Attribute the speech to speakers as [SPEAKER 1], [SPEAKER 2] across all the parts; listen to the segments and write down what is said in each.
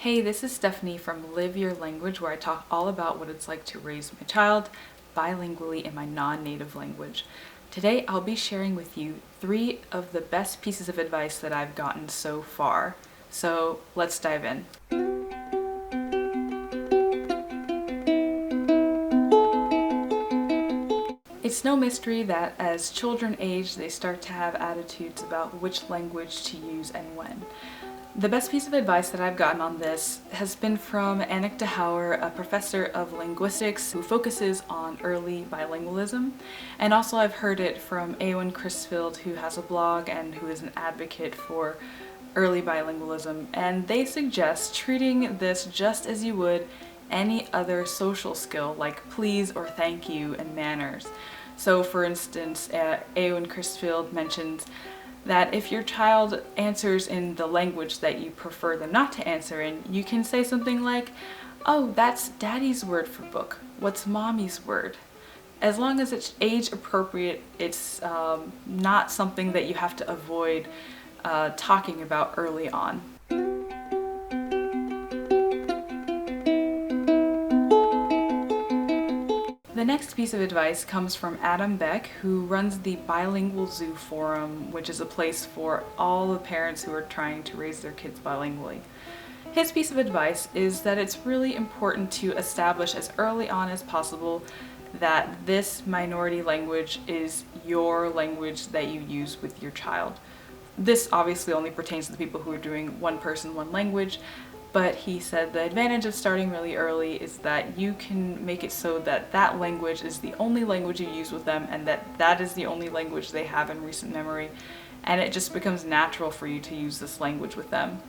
[SPEAKER 1] Hey, this is Stephanie from Live Your Language, where I talk all about what it's like to raise my child bilingually in my non-native language. Today, I'll be sharing with you 3 of the best pieces of advice that I've gotten so far. So let's dive in. It's no mystery that as children age, they start to have attitudes about which language to use and when. The best piece of advice that I've gotten on this has been from Annick De Houwer, a professor of linguistics who focuses on early bilingualism. And also I've heard it from Eowyn Crisfield, who has a blog and who is an advocate for early bilingualism. And they suggest treating this just as you would any other social skill like please or thank you and manners. So for instance, Eowyn Crisfield mentions that if your child answers in the language that you prefer them not to answer in, you can say something like, "Oh, that's daddy's word for book. What's mommy's word?" As long as it's age appropriate, it's not something that you have to avoid talking about early on. The next piece of advice comes from Beck, who runs the Bilingual Zoo Forum, which is a place for all the parents who are trying to raise their kids bilingually. His piece of advice is that it's really important to establish as early on as possible that this minority language is your language that you use with your child. This obviously only pertains to the people who are doing one person, one language, but he said the advantage of starting really early is that you can make it so that that language is the only language you use with them and that that is the only language they have in recent memory, and it just becomes natural for you to use this language with them.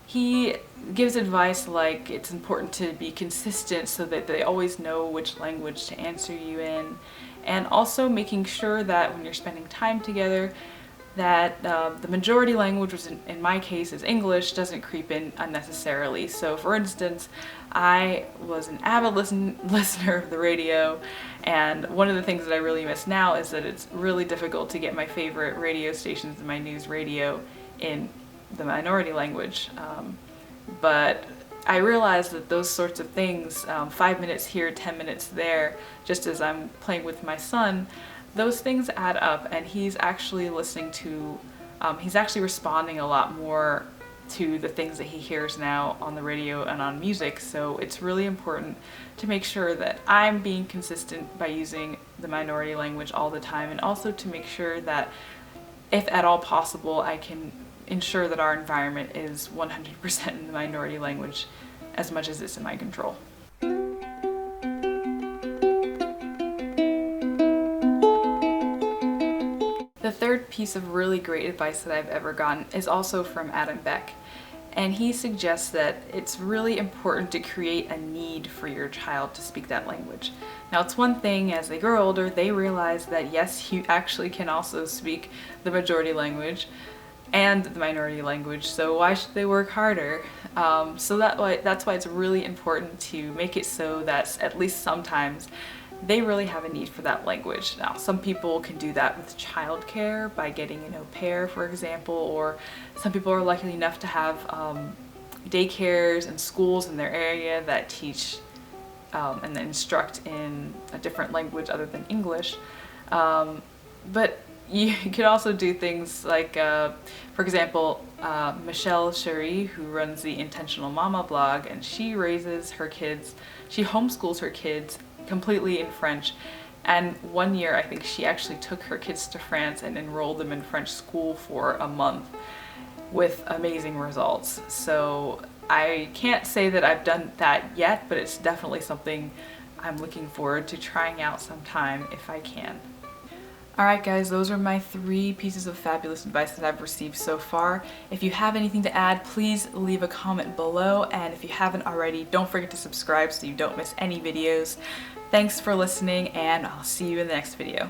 [SPEAKER 1] He gives advice like it's important to be consistent so that they always know which language to answer you in, and also making sure that when you're spending time together that the majority language, which in my case is English, doesn't creep in unnecessarily. So for instance, I was an avid listener of the radio, and one of the things that I really miss now is that it's really difficult to get my favorite radio stations and my news radio in the minority language. But I realized that those sorts of things, 5 minutes here, 10 minutes there, just as I'm playing with my son, those things add up, and he's actually he's actually responding a lot more to the things that he hears now on the radio and on music. So it's really important to make sure that I'm being consistent by using the minority language all the time, and also to make sure that if at all possible I can ensure that our environment is 100% in the minority language as much as it's in my control. The third piece of really great advice that I've ever gotten is also from Beck, and he suggests that it's really important to create a need for your child to speak that language. Now, it's one thing as they grow older, they realize that yes, you actually can also speak the majority language and the minority language, so why should they work harder? So that's why it's really important to make it so that at least sometimes they really have a need for that language. Now, some people can do that with childcare by getting an au pair, for example, or some people are lucky enough to have daycares and schools in their area that teach and instruct in a different language other than English. But you could also do things like, for example, Michelle Cherie, who runs the Intentional Mama blog, and she homeschools her kids completely in French, and one year I think she actually took her kids to France and enrolled them in French school for a month with amazing results. So I can't say that I've done that yet, but it's definitely something I'm looking forward to trying out sometime if I can. Alright guys, those are my 3 pieces of fabulous advice that I've received so far. If you have anything to add, please leave a comment below, and if you haven't already, don't forget to subscribe so you don't miss any videos. Thanks for listening, and I'll see you in the next video.